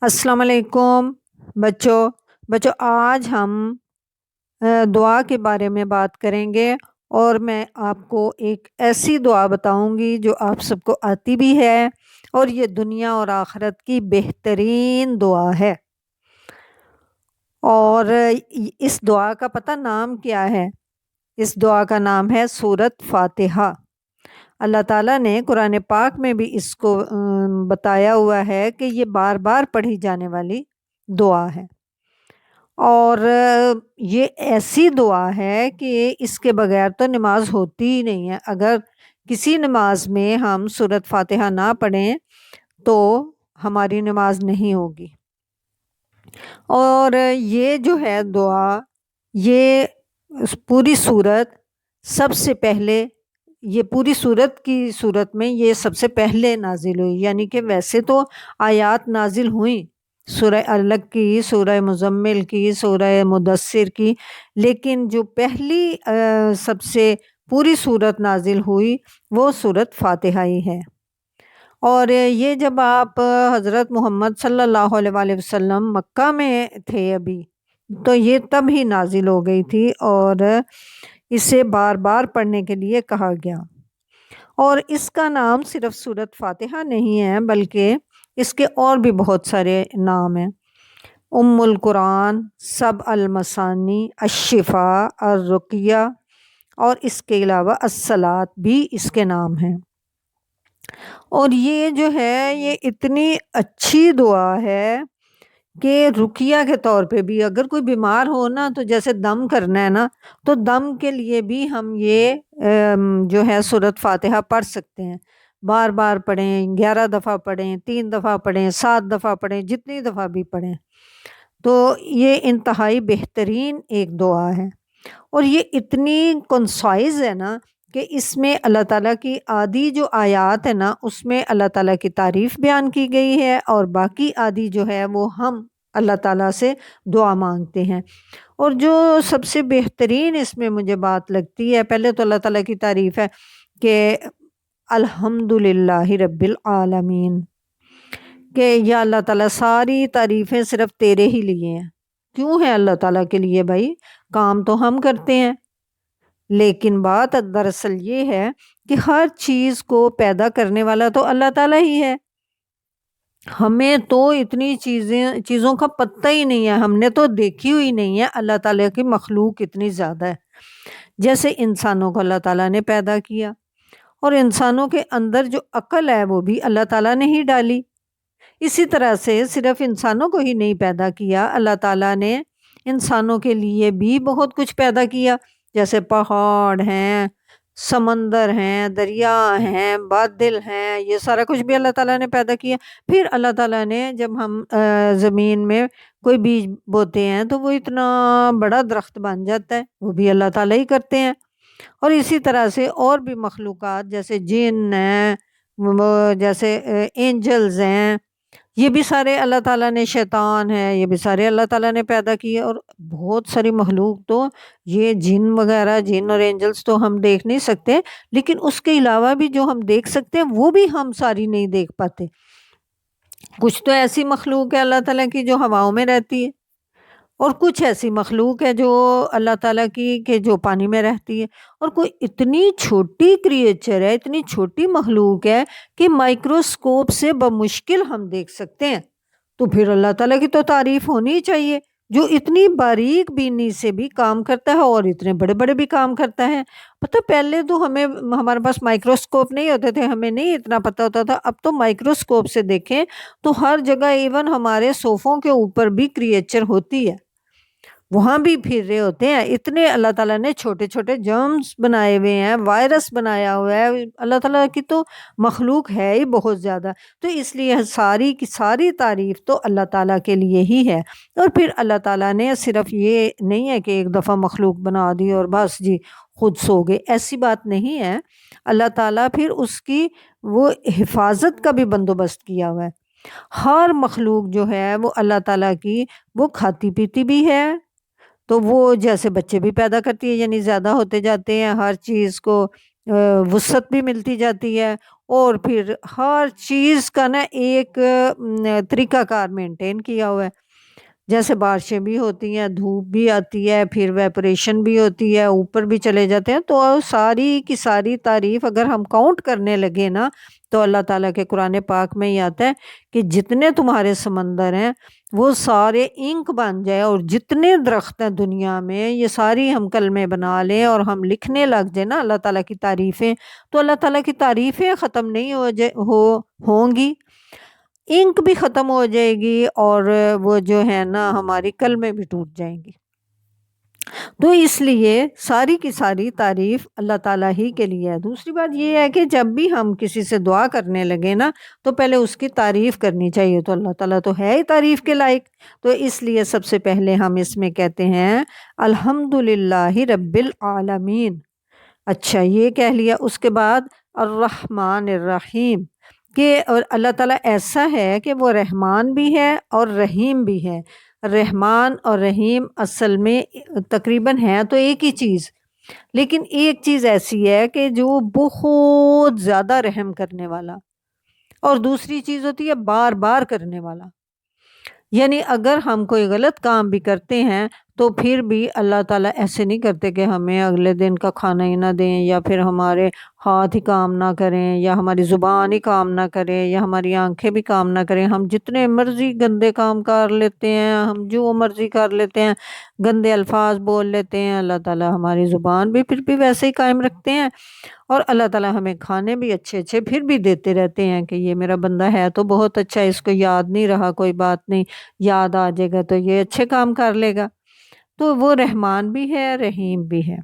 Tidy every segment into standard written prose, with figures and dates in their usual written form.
السلام علیکم بچوں بچوں آج ہم دعا کے بارے میں بات کریں گے، اور میں آپ کو ایک ایسی دعا بتاؤں گی جو آپ سب کو آتی بھی ہے، اور یہ دنیا اور آخرت کی بہترین دعا ہے۔ اور اس دعا کا پتہ نام کیا ہے؟ اس دعا کا نام ہے سورۃ فاتحہ۔ اللہ تعالیٰ نے قرآن پاک میں بھی اس کو بتایا ہوا ہے کہ یہ بار بار پڑھی جانے والی دعا ہے، اور یہ ایسی دعا ہے کہ اس کے بغیر تو نماز ہوتی ہی نہیں ہے۔ اگر کسی نماز میں ہم سورۃ فاتحہ نہ پڑھیں تو ہماری نماز نہیں ہوگی۔ اور یہ جو ہے دعا، یہ پوری سورت سب سے پہلے، یہ پوری سورت کی صورت میں یہ سب سے پہلے نازل ہوئی، یعنی کہ ویسے تو آیات نازل ہوئیں سورہ الگ کی، سورہ مزمل کی، سورہ مدثر کی، لیکن جو پہلی سب سے پوری سورت نازل ہوئی وہ سورۃ فاتحہ ہی ہے۔ اور یہ جب آپ حضرت محمد صلی اللہ علیہ وآلہ وسلم مکہ میں تھے ابھی، تو یہ تب ہی نازل ہو گئی تھی، اور اسے بار بار پڑھنے کے لیے کہا گیا۔ اور اس کا نام صرف سورۃ فاتحہ نہیں ہے، بلکہ اس کے اور بھی بہت سارے نام ہیں۔ ام القرآن، سبع المثانی، الشفاء، الرقیہ، اور اس کے علاوہ الصلاۃ بھی اس کے نام ہیں۔ اور یہ جو ہے یہ اتنی اچھی دعا ہے کہ رقیہ کے طور پہ بھی اگر کوئی بیمار ہو نا، تو جیسے دم کرنا ہے نا، تو دم کے لیے بھی ہم یہ جو ہے سورۃ فاتحہ پڑھ سکتے ہیں۔ بار بار پڑھیں، 11 دفعہ پڑھیں، 3 دفعہ پڑھیں، 7 دفعہ پڑھیں، جتنی دفعہ بھی پڑھیں، تو یہ انتہائی بہترین ایک دعا ہے۔ اور یہ اتنی کنسائز ہے نا کہ اس میں اللہ تعالیٰ کی آدھی جو آیات ہے نا، اس میں اللہ تعالیٰ کی تعریف بیان کی گئی ہے، اور باقی آدھی جو ہے وہ ہم اللہ تعالیٰ سے دعا مانگتے ہیں۔ اور جو سب سے بہترین اس میں مجھے بات لگتی ہے، پہلے تو اللہ تعالیٰ کی تعریف ہے کہ الحمدللہ رب العالمین، کہ یا اللہ تعالیٰ ساری تعریفیں صرف تیرے ہی لیے ہیں۔ کیوں ہے اللہ تعالیٰ کے لیے بھائی؟ کام تو ہم کرتے ہیں، لیکن بات دراصل یہ ہے کہ ہر چیز کو پیدا کرنے والا تو اللہ تعالیٰ ہی ہے۔ ہمیں تو اتنی چیزوں کا پتہ ہی نہیں ہے، ہم نے تو دیکھی ہوئی نہیں ہے۔ اللہ تعالیٰ کی مخلوق اتنی زیادہ ہے۔ جیسے انسانوں کو اللہ تعالیٰ نے پیدا کیا، اور انسانوں کے اندر جو عقل ہے وہ بھی اللہ تعالیٰ نے ہی ڈالی۔ اسی طرح سے صرف انسانوں کو ہی نہیں پیدا کیا، اللہ تعالیٰ نے انسانوں کے لیے بھی بہت کچھ پیدا کیا، جیسے پہاڑ ہیں، سمندر ہیں، دریا ہیں، بادل ہیں، یہ سارا کچھ بھی اللہ تعالیٰ نے پیدا کیا۔ پھر اللہ تعالیٰ نے جب ہم زمین میں کوئی بیج بوتے ہیں تو وہ اتنا بڑا درخت بن جاتا ہے، وہ بھی اللہ تعالیٰ ہی کرتے ہیں۔ اور اسی طرح سے اور بھی مخلوقات جیسے جن ہیں، جیسے اینجلز ہیں، یہ بھی سارے اللہ تعالیٰ نے، شیطان ہے، یہ بھی سارے اللہ تعالیٰ نے پیدا کیے۔ اور بہت ساری مخلوق تو یہ جن وغیرہ، جن اور اینجلز تو ہم دیکھ نہیں سکتے، لیکن اس کے علاوہ بھی جو ہم دیکھ سکتے ہیں وہ بھی ہم ساری نہیں دیکھ پاتے۔ کچھ تو ایسی مخلوق ہے اللہ تعالیٰ کی جو ہواؤں میں رہتی ہے، اور کچھ ایسی مخلوق ہے جو اللہ تعالیٰ کی کہ جو پانی میں رہتی ہے، اور کوئی اتنی چھوٹی کریچر ہے، اتنی چھوٹی مخلوق ہے کہ مائکروسکوپ سے بمشکل ہم دیکھ سکتے ہیں۔ تو پھر اللہ تعالیٰ کی تو تعریف ہونی چاہیے، جو اتنی باریک بینی سے بھی کام کرتا ہے اور اتنے بڑے بڑے بھی کام کرتا ہے۔ پتہ پہلے تو ہمارے پاس مائکروسکوپ نہیں ہوتے تھے، ہمیں نہیں اتنا پتہ ہوتا تھا۔ اب تو مائکروسکوپ سے دیکھیں تو ہر جگہ، ایون ہمارے صوفوں کے اوپر بھی کریچر ہوتی ہے، وہاں بھی پھر رہے ہوتے ہیں۔ اتنے اللہ تعالیٰ نے چھوٹے چھوٹے جرمز بنائے ہوئے ہیں، وائرس بنایا ہوا ہے۔ اللہ تعالیٰ کی تو مخلوق ہے ہی بہت زیادہ، تو اس لیے ساری کی ساری تعریف تو اللہ تعالیٰ کے لیے ہی ہے۔ اور پھر اللہ تعالیٰ نے صرف یہ نہیں ہے کہ ایک دفعہ مخلوق بنا دی اور بس جی خود سو گئے، ایسی بات نہیں ہے۔ اللہ تعالیٰ پھر اس کی وہ حفاظت کا بھی بندوبست کیا ہوا ہے۔ ہر مخلوق جو ہے وہ اللہ تعالیٰ کی وہ کھاتی پیتی بھی ہے، تو وہ جیسے بچے بھی پیدا کرتی ہے، یعنی زیادہ ہوتے جاتے ہیں، ہر چیز کو وسعت بھی ملتی جاتی ہے، اور پھر ہر چیز کا نا ایک طریقہ کار مینٹین کیا ہوا ہے۔ جیسے بارشیں بھی ہوتی ہیں، دھوپ بھی آتی ہے، پھر ویپریشن بھی ہوتی ہے، اوپر بھی چلے جاتے ہیں، تو ساری کی ساری تعریف اگر ہم کاؤنٹ کرنے لگے نا تو اللہ تعالیٰ کے قرآن پاک میں یہ آتا ہے کہ جتنے تمہارے سمندر ہیں وہ سارے انک بن جائے، اور جتنے درخت ہیں دنیا میں یہ ساری ہم کلمے بنا لیں اور ہم لکھنے لگ جائیں نا اللہ تعالیٰ کی تعریفیں، تو اللہ تعالیٰ کی تعریفیں ختم نہیں ہوں گی، انک بھی ختم ہو جائے گی، اور وہ جو ہے نا ہماری کلمیں بھی ٹوٹ جائیں گی۔ تو اس لیے ساری کی ساری تعریف اللہ تعالیٰ ہی کے لیے ہے۔ دوسری بات یہ ہے کہ جب بھی ہم کسی سے دعا کرنے لگے نا تو پہلے اس کی تعریف کرنی چاہیے، تو اللہ تعالیٰ تو ہے ہی تعریف کے لائق، تو اس لیے سب سے پہلے ہم اس میں کہتے ہیں الحمدللہ رب العالمین۔ اچھا یہ کہہ لیا، اس کے بعد الرحمن الرحیم، کہ اور اللہ تعالیٰ ایسا ہے کہ وہ رحمان بھی ہے اور رحیم بھی ہے۔ رحمان اور رحیم اصل میں تقریباً ہے تو ایک ہی چیز، لیکن ایک چیز ایسی ہے کہ جو بہت زیادہ رحم کرنے والا، اور دوسری چیز ہوتی ہے بار بار کرنے والا۔ یعنی اگر ہم کوئی غلط کام بھی کرتے ہیں تو پھر بھی اللہ تعالیٰ ایسے نہیں کرتے کہ ہمیں اگلے دن کا کھانا ہی نہ دیں، یا پھر ہمارے ہاتھ ہی کام نہ کریں، یا ہماری زبان ہی کام نہ کرے، یا ہماری آنکھیں بھی کام نہ کریں، ہم جتنے مرضی گندے کام کر لیتے ہیں، ہم جو مرضی کر لیتے ہیں، گندے الفاظ بول لیتے ہیں، اللہ تعالیٰ ہماری زبان بھی پھر بھی ویسے ہی قائم رکھتے ہیں، اور اللہ تعالیٰ ہمیں کھانے بھی اچھے اچھے پھر بھی دیتے رہتے ہیں کہ یہ میرا بندہ ہے تو بہت اچھا ہے، اس کو یاد نہیں رہا کوئی بات نہیں، یاد آ جائے گا تو یہ اچھے کام کر لے گا۔ تو وہ رحمان بھی ہے، رحیم بھی ہے۔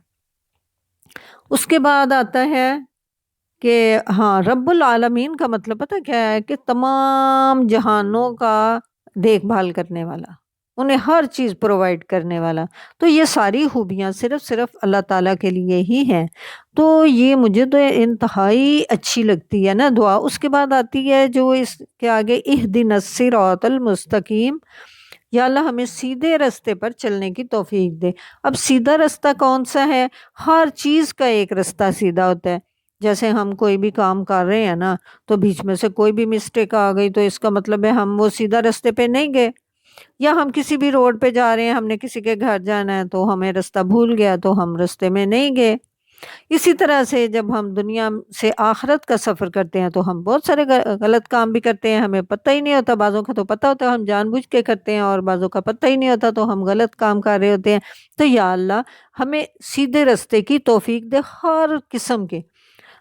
اس کے بعد آتا ہے کہ ہاں رب العالمین کا مطلب پتہ کیا ہے، کہ تمام جہانوں کا دیکھ بھال کرنے والا، انہیں ہر چیز پرووائڈ کرنے والا، تو یہ ساری خوبیاں صرف اللہ تعالیٰ کے لیے ہی ہیں۔ تو یہ مجھے تو انتہائی اچھی لگتی ہے نا دعا۔ اس کے بعد آتی ہے جو اس کے آگے اہدنا الصراط المستقیم، یا اللہ ہمیں سیدھے رستے پر چلنے کی توفیق دے۔ اب سیدھا رستہ کون سا ہے؟ ہر چیز کا ایک رستہ سیدھا ہوتا ہے۔ جیسے ہم کوئی بھی کام کر رہے ہیں نا تو بیچ میں سے کوئی بھی مسٹیک آ گئی تو اس کا مطلب ہے ہم وہ سیدھا رستے پہ نہیں گئے، یا ہم کسی بھی روڈ پہ جا رہے ہیں، ہم نے کسی کے گھر جانا ہے تو ہمیں رستہ بھول گیا تو ہم رستے میں نہیں گئے۔ اسی طرح سے جب ہم دنیا سے آخرت کا سفر کرتے ہیں تو ہم بہت سارے غلط کام بھی کرتے ہیں، ہمیں پتہ ہی نہیں ہوتا، بعضوں کا تو پتہ ہوتا ہے ہم جان بوجھ کے کرتے ہیں، اور بعضوں کا پتہ ہی نہیں ہوتا تو ہم غلط کام کر رہے ہوتے ہیں۔ تو یا اللہ ہمیں سیدھے رستے کی توفیق دے ہر قسم کے۔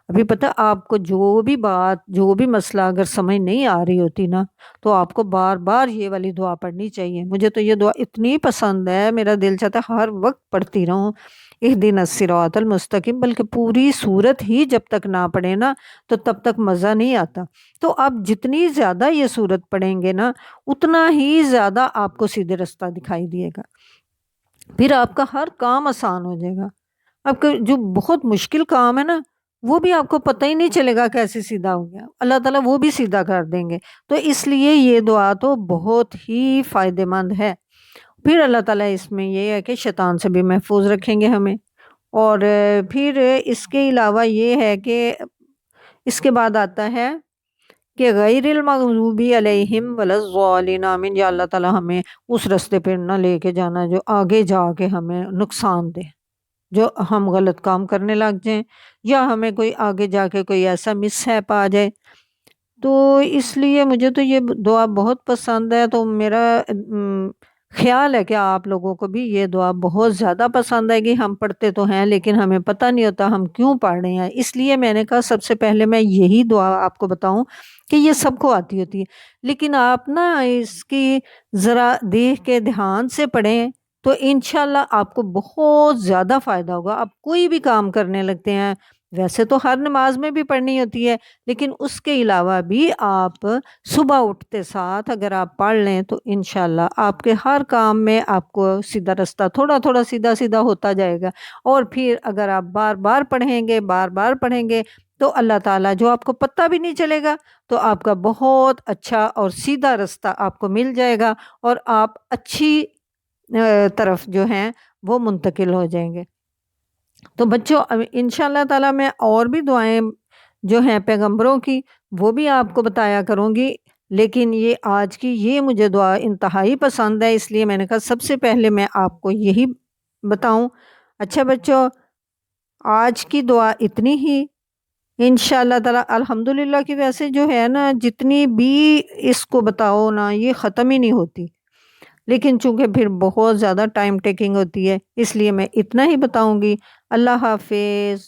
ابھی پتہ آپ کو جو بھی بات، جو بھی مسئلہ اگر سمجھ نہیں آ رہی ہوتی نا تو آپ کو بار بار یہ والی دعا پڑھنی چاہیے۔ مجھے تو یہ دعا اتنی پسند ہے، میرا دل چاہتا ہے ہر وقت پڑھتی رہوں، اہدنا الصراط المستقیم، بلکہ پوری سورت ہی جب تک نہ پڑھے نا تو تب تک مزہ نہیں آتا۔ تو آپ جتنی زیادہ یہ سورت پڑھیں گے نا اتنا ہی زیادہ آپ کو سیدھے رستہ دکھائی دیے گا، پھر آپ کا ہر کام آسان ہو جائے گا۔ آپ کا جو بہت مشکل کام ہے نا وہ بھی آپ کو پتہ ہی نہیں چلے گا کیسے سیدھا ہو گیا، اللہ تعالیٰ وہ بھی سیدھا کر دیں گے۔ تو اس لیے یہ دعا تو بہت ہی فائدہ مند ہے۔ پھر اللہ تعالیٰ اس میں یہ ہے کہ شیطان سے بھی محفوظ رکھیں گے ہمیں، اور پھر اس کے علاوہ یہ ہے کہ اس کے بعد آتا ہے کہ غیر المغضوب علیہم ولا الضالین، آمین، یا اللہ تعالیٰ ہمیں اس رستے پہ نہ لے کے جانا جو آگے جا کے ہمیں نقصان دے، جو ہم غلط کام کرنے لگ جائیں، یا ہمیں کوئی آگے جا کے کوئی ایسا مس ہیپ آ جائے۔ تو اس لیے مجھے تو یہ دعا بہت پسند ہے، تو میرا خیال ہے کہ آپ لوگوں کو بھی یہ دعا بہت زیادہ پسند آئے گی۔ ہم پڑھتے تو ہیں لیکن ہمیں پتہ نہیں ہوتا ہم کیوں پڑھ رہے ہیں، اس لیے میں نے کہا سب سے پہلے میں یہی دعا آپ کو بتاؤں کہ یہ سب کو آتی ہوتی ہے، لیکن آپ نا اس کی ذرا دیکھ کے دھیان سے پڑھیں تو انشاءاللہ آپ کو بہت زیادہ فائدہ ہوگا۔ آپ کوئی بھی کام کرنے لگتے ہیں، ویسے تو ہر نماز میں بھی پڑھنی ہوتی ہے، لیکن اس کے علاوہ بھی آپ صبح اٹھتے ساتھ اگر آپ پڑھ لیں تو انشاءاللہ آپ کے ہر کام میں آپ کو سیدھا رستہ تھوڑا تھوڑا سیدھا سیدھا ہوتا جائے گا۔ اور پھر اگر آپ بار بار پڑھیں گے، بار بار پڑھیں گے تو اللہ تعالیٰ جو آپ کو پتہ بھی نہیں چلے گا تو آپ کا بہت اچھا اور سیدھا رستہ آپ کو مل جائے گا، اور آپ اچھی طرف جو ہیں وہ منتقل ہو جائیں گے۔ تو بچوں انشاءاللہ تعالیٰ میں اور بھی دعائیں جو ہیں پیغمبروں کی وہ بھی آپ کو بتایا کروں گی، لیکن یہ آج کی یہ مجھے دعا انتہائی پسند ہے، اس لیے میں نے کہا سب سے پہلے میں آپ کو یہی بتاؤں۔ اچھا بچوں، آج کی دعا اتنی ہی انشاءاللہ تعالیٰ۔ الحمدللہ کی ویسے جو ہے نا جتنی بھی اس کو بتاؤ نا یہ ختم ہی نہیں ہوتی، لیکن چونکہ پھر بہت زیادہ ٹائم ٹیکنگ ہوتی ہے اس لیے میں اتنا ہی بتاؤں گی۔ اللہ حافظ۔